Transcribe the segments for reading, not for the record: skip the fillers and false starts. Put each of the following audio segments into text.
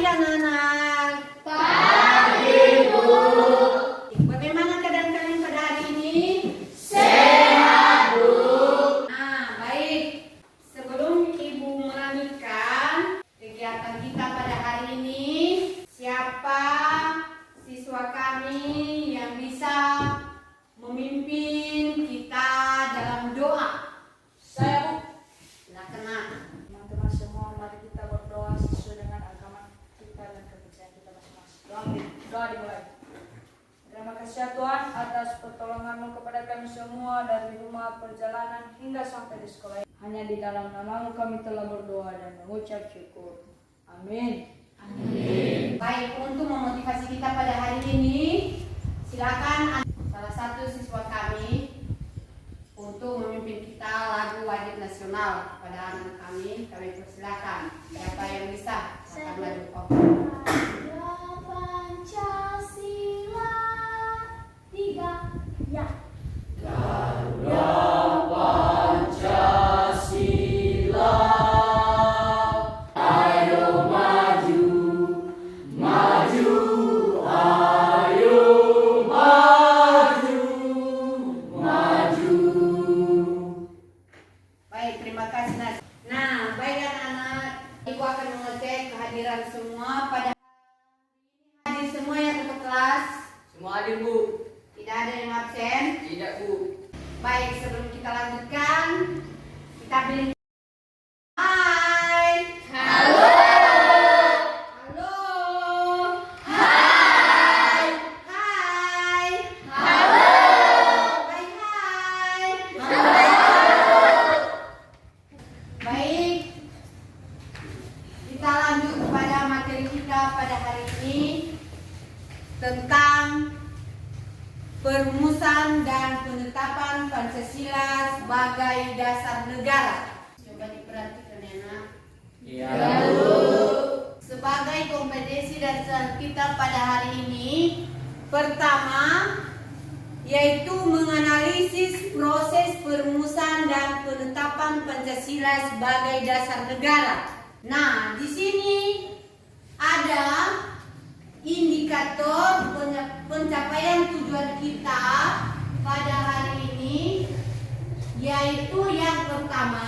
pagi anak-anak. Pagi, Bu. Bagaimana keadaan kalian pada hari ini? Sehat, Bu. Nah, baik. Sebelum Ibu melanjutkan kegiatan kita pada hari ini, siapa siswa kami yang bisa memimpin kita dalam doa? Saya, Bu. Silakan, Nak. Teman-teman semua, mari kita berdoa sesuai dengan agama kita dan kepercayaan kita masing-masing. Doa dimulai. Terima kasih ya Tuhan atas pertolongan-Mu kepada kami semua dari rumah perjalanan hingga sampai di sekolah. Hanya di dalam nama-Mu kami telah berdoa dan mengucap syukur. Amin. Amin. Baik, untuk memotivasi kita pada hari ini, silakan salah satu siswa kami untuk memimpin kita lagu wajib nasional pada anak kami. Kami persilakan. Siapa yang bisa? Silakan lagu. Pancasila tiga ya. Baik, terima kasih Nas. Nah, baik anak-anak, Ibu akan mengecek kehadiran semua pada hari ini. Hadir semua yang ke kelas. Semua hadir, Bu. Tidak ada yang absen. Tidak, Bu. Baik, sebelum kita lanjutkan, kita beri hai. Halo. Halo. Hai. Hai. Halo. Baik, hai. Baik. Kita lanjut kepada materi kita pada hari ini tentang perumusan dan penetapan Pancasila sebagai dasar negara. Coba diperhatikan ya, Nak. Iya, Bu. Sebagai kompetensi dasar kita pada hari ini, pertama yaitu menganalisis proses perumusan dan penetapan Pancasila sebagai dasar negara. Nah, di sini ada indikator pencapaian tujuan kita pada hari ini, yaitu yang pertama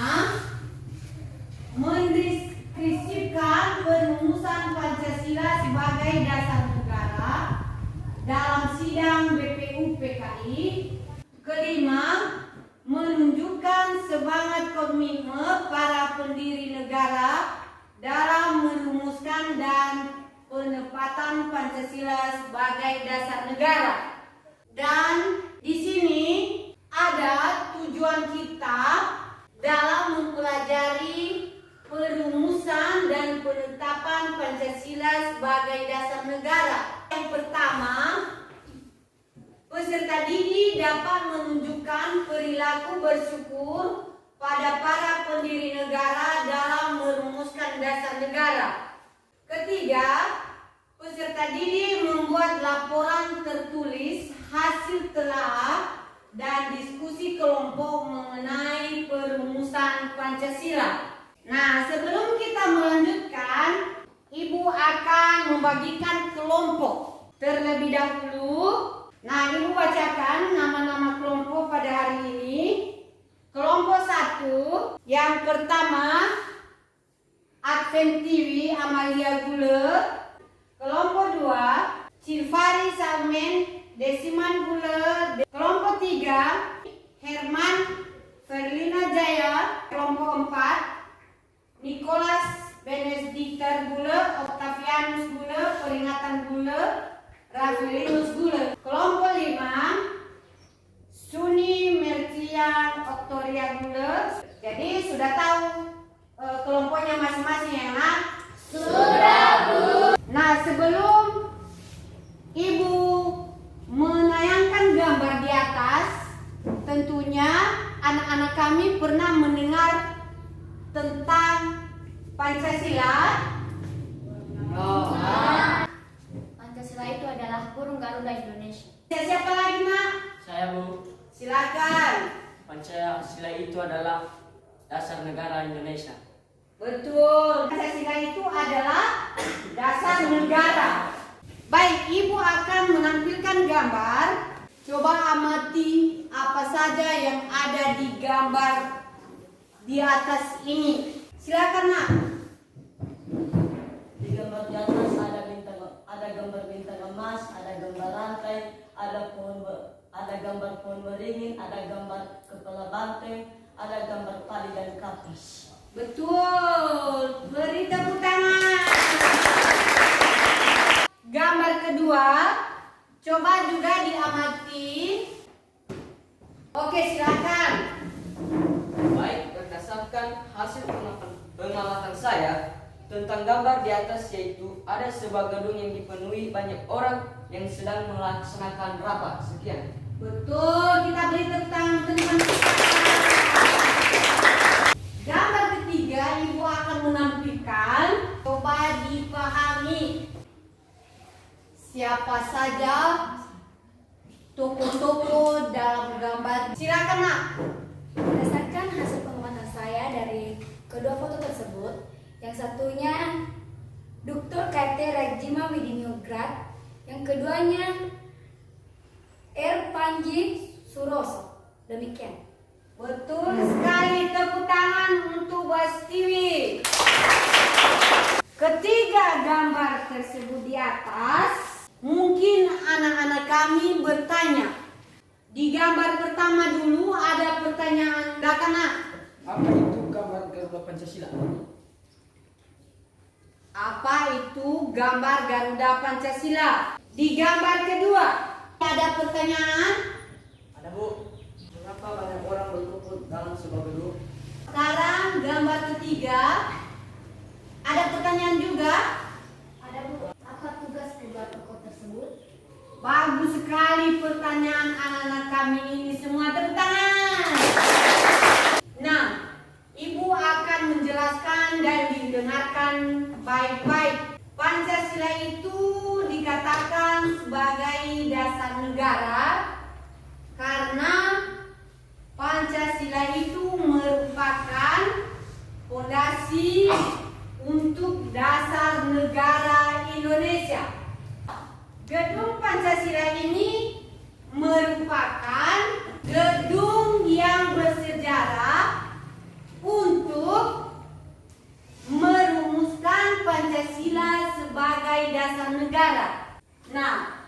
mendeskripsikan perumusan Pancasila sebagai dasar negara dalam sidang BPU PKI. Kelima, menunjukkan semangat komitmen para pendiri negara dalam merumuskan dan penempatan Pancasila sebagai dasar negara. Dan di sini ada tujuan kita dalam mempelajari perumusan dan penetapan Pancasila sebagai dasar negara. Yang pertama, peserta didik dapat menunjukkan perilaku bersyukur pada para pendiri negara dalam merumuskan dasar negara. Ketiga, peserta didik membuat laporan tertulis hasil telaah dan diskusi kelompok mengenai perumusan Pancasila. Nah, sebelum kita melanjutkan, Ibu akan membagikan kelompok terlebih dahulu. Nah, Ibu bacakan nama-nama kelompok pada hari ini. Kelompok 1, yang pertama Advent TV Amalia Gule. Kelompok 2, Cilvari Salmen Desiman Gule. Kelompok 3, Herman Ferlina Jaya. Kelompok 4, Nicholas Benedictor Gule, Octavianus Gule, Peringatan Gule, Rafilinus Gule. Kelompok 5, Suni Mertian Oktoria Gule. Jadi sudah tahu kelompoknya masing-masing ya, Nak? Sudah, Bu. Nah, sebelum Ibu menayangkan gambar di atas, tentunya anak-anak kami pernah mendengar tentang Pancasila. Pancasila itu adalah burung Garuda Indonesia. Siapa lagi, Nak? Saya, Bu. Silakan. Pancasila itu adalah dasar negara Indonesia. Betul. Pancasila itu adalah dasar negara. Baik, Ibu akan menampilkan gambar. Coba amati apa saja yang ada di gambar di atas ini. Silakan, Nak. Di gambar di atas ada gambar bintang emas, ada gambar rantai, ada gambar pohon beringin, ada gambar kepala banteng, ada gambar padi dan kapas. Betul. Beri tepuk tangan. Gambar kedua, coba juga diamati. Oke, silakan. Baik, berdasarkan hasil pengamatan saya tentang gambar di atas, yaitu ada sebuah gedung yang dipenuhi banyak orang yang sedang melaksanakan rapat. Sekian. Betul, kita beri tepuk tangan teman-teman. Gambar ketiga, Ibu akan menampilkan. Coba dipahami siapa saja tokoh-tokoh dalam gambar. Silakan, Nak. Berdasarkan hasil pengamatan saya dari kedua foto tersebut, yang satunya Dr. KT Rajima Widiningrat, yang keduanya R. Panji Suroso. Demikian. Betul sekali, tepuk tangan untuk Bastiwi. Ketiga gambar tersebut di atas, mungkin anak-anak kami bertanya. Di gambar pertama dulu ada pertanyaan, Nak. Apa itu gambar Garuda Pancasila? Apa itu gambar Garuda Pancasila? Di gambar kedua ada pertanyaan. Ada, Bu. Mengapa banyak orang berkumpul dalam sebuah gedung? Sekarang gambar ketiga ada pertanyaan juga. Ada Bu, apa tugas kedua tokoh tersebut? Bagus sekali pertanyaan anak-anak kami ini semua, tepuk tangan. Nah, Ibu akan menjelaskan dan didengarkan baik-baik. Pancasila itu dikatakan sebagai dasar negara karena Pancasila itu merupakan fondasi untuk dasar negara Indonesia. Gedung Pancasila ini merupakan gedung yang bersejarah untuk merumuskan Pancasila sebagai dasar negara. Nah,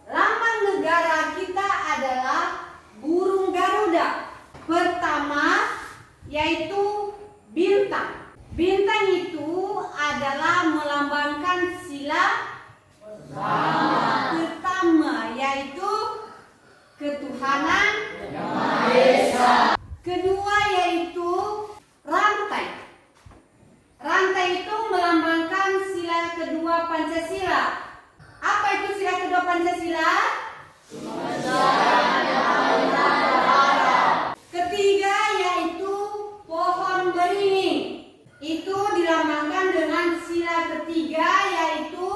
lambang negara kita adalah burung Garuda. Pertama yaitu bintang. Bintang itu adalah melambangkan sila pertama, yaitu ketuhanan yang Maha Esa. Kedua yaitu rantai. Rantai itu melambangkan sila kedua Pancasila. Apa itu sila kedua Pancasila? Ketiga yaitu pohon beringin. Itu dilambangkan dengan sila ketiga yaitu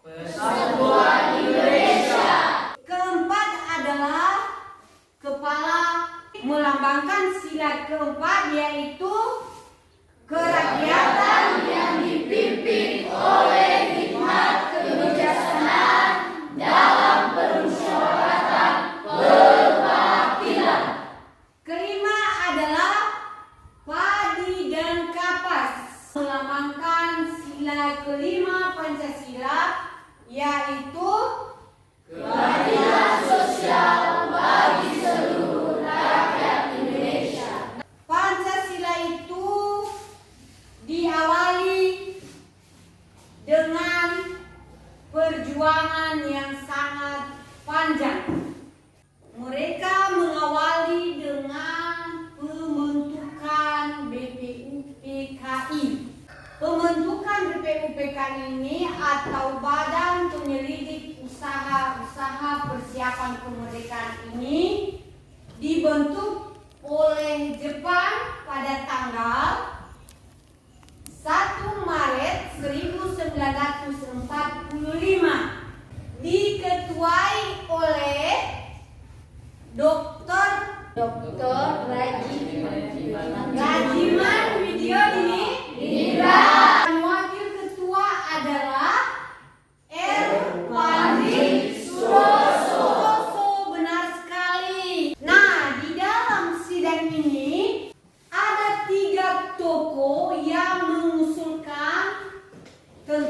Persatuan Indonesia. Keempat adalah kepala, melambangkan sila keempat yaitu kerakyatan yang dipimpin oleh hikmat kebijaksanaan dalam permusyawaratan perwakilan. Kelima adalah padi dan kapas, melambangkan sila kelima Pancasila yaitu keadilan sosial bagi seluruh rakyat Indonesia. Pancasila itu diawali dengan perjuangan yang sangat panjang. Mereka mengawali dengan pembentukan BPUPKI. Pembentukan BPUPKI ini atau Badan Penyelidik Usaha-Usaha Persiapan Kemerdekaan ini dibentuk oleh Jepang pada tanggal 1 Maret 1945. Diketuai oleh Dr. Rajiman Widiningrat. Dan wakil ketua adalah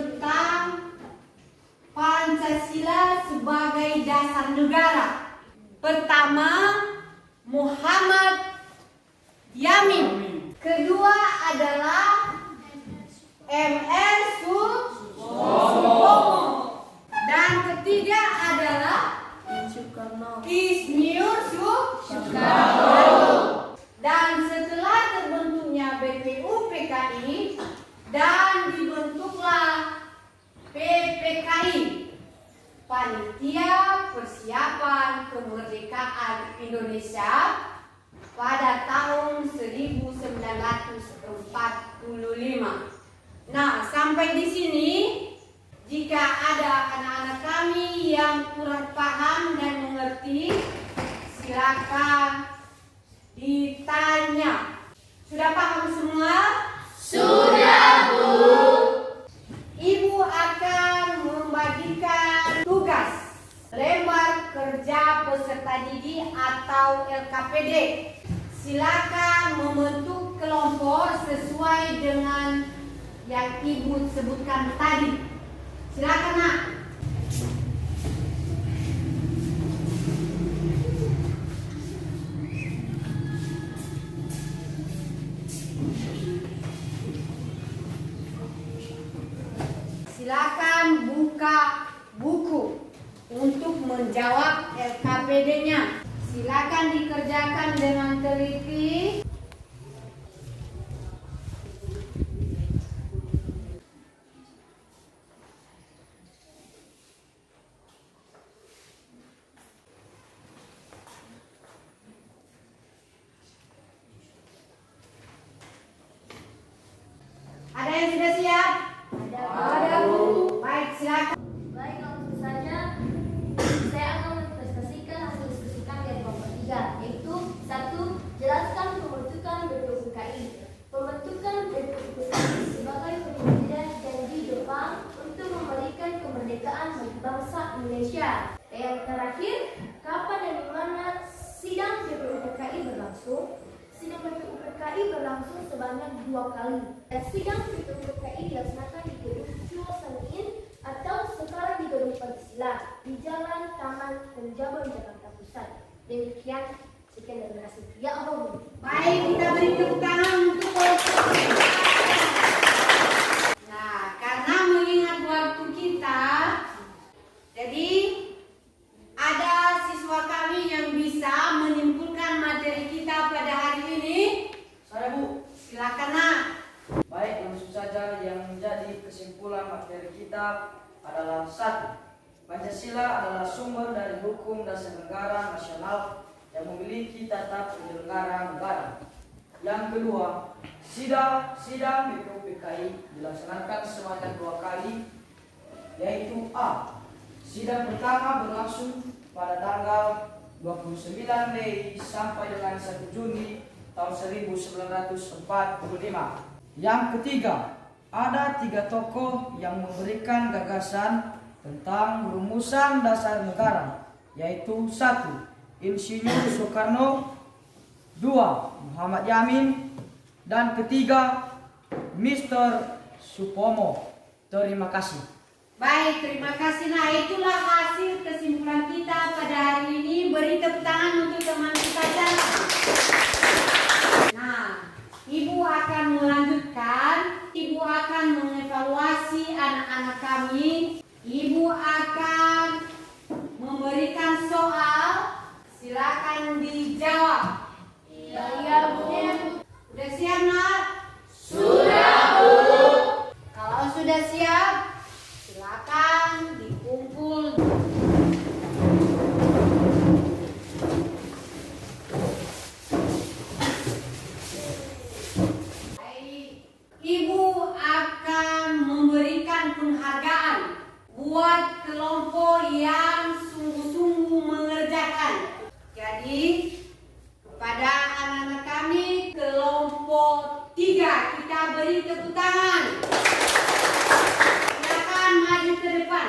tentang Pancasila sebagai dasar negara. Pertama, Muhammad Yamin. Kedua adalah M.R. Supomo. Dan ketiga adalah Ismail Soekarno. Dan setelah terbentuknya BPUPKI dan dibentuklah PPKI, Panitia Persiapan Kemerdekaan Indonesia, pada tahun 1945. Nah, sampai di sini, jika ada anak-anak kami yang kurang paham dan mengerti, silakan ditanya. Sudah paham semua? Sudah, Bu. Ibu akan membagikan tugas lembar kerja peserta didik atau LKPD. Silakan membentuk kelompok sesuai dengan yang Ibu sebutkan tadi. Silakan, Nak. Silakan buka buku untuk menjawab LKPD-nya. Silakan dikerjakan dengan teliti. Ada yang sudah siap? Ada, Bu. Baik, silakan. Baik, langsung saja saya akan mempresentasikan hasil diskusi kami dari kelompok 3, yaitu 1. Jelaskan pembentukan BPUPKI. Pembentukan BPUPKI sebagai penginjilan janji Jepang untuk memberikan kemerdekaan bagi bangsa Indonesia. Yang terakhir, kapan dan di mana sidang BPUPKI berlangsung? Sidang BPUPKI berlangsung sebanyak 2 kali. Dan sidang BPUPKI dilaksanakan di Gedung Cua Senin atau sekarang di Gedung Pancasila di Jalan Taman Penjaban, Jakarta Pusat. Demikian, sekian dari hasil. Ya Allah. Baik, kita beri tepuk tangan untuk kelompok. Nah, karena mengingat waktu kita, jadi ada siswa kami yang bisa menyimpulkan materi kita pada hari ini. Saya, Bu. Silakan, Nak. Baik, langsung saja yang menjadi kesimpulan materi kita adalah 1. Pancasila adalah sumber dari hukum dasar negara nasional yang memiliki tata penyelenggara negara. Yang kedua, sidang BPUPKI dilaksanakan sebanyak 2 kali, yaitu A. Sidang pertama berlangsung pada tanggal 29 Mei sampai dengan 1 Juni tahun 1945. Yang ketiga, ada 3 tokoh yang memberikan gagasan tentang rumusan dasar negara, yaitu 1. Insinyur Soekarno, 2. Muhammad Yamin, dan ketiga Mr. Supomo. Terima kasih. Baik, terima kasih. Nah, itulah hasil kesimpulan kita pada hari ini. Beri tepuk tangan untuk teman kita Chandra. Nah, Ibu akan melanjutkan. Ibu akan mengevaluasi anak-anak kami. Ibu akan memberikan soal. Silakan dijawab. Iya, Bu. Sudah siap, Nak? Sudah, Bu. Kalau sudah siap, silakan dikumpul. Ibu akan memberikan penghargaan buat kelompok yang sungguh-sungguh mengerjakan. Jadi, kepada anak-anak kami kelompok 3, kita beri tepuk tangan. Silakan maju ke depan.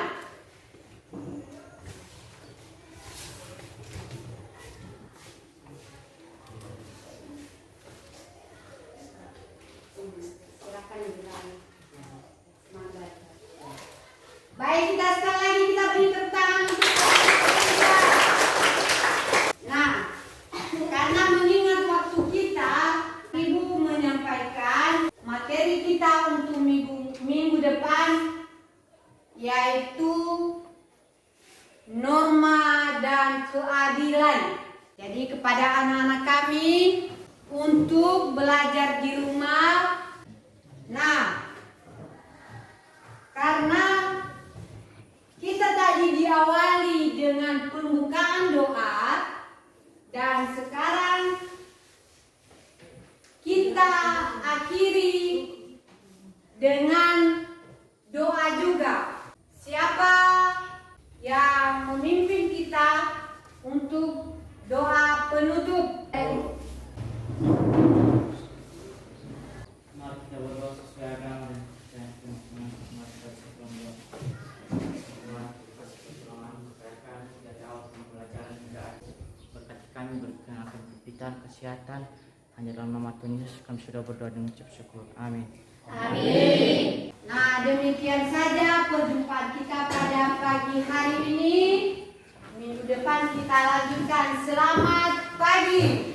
Silakan berani. Semangat. Baik, kita sekali lagi kita beri tepuk tangan untuk kita. Nah, karena mengingat waktu kita, Ibu menyampaikan materi kita untuk minggu depan, yaitu norma dan keadilan. Jadi kepada anak-anak kami untuk belajar di rumah. Nah, karena kita tadi diawali dengan pembukaan doa dan sekarang kita akhiri dengan doa juga. Siapa yang memimpin kita untuk doa penutup? Mari kita berdoa sesuai agama dan kepercayaan kita masing-masing. Mari kita berdoa. Tuhan, kasih pertolongan kepada kami dari awal sampai pelajaran hingga akhir. Berkati kami berikan akan kepitan kesehatan. Hanya dalam nama Tuhan Yesus kami sudah berdoa dan mengucap syukur. Amin. Amin. Nah, demikian saja perjumpaan kita pada pagi hari ini. Minggu depan kita lanjutkan. Selamat pagi.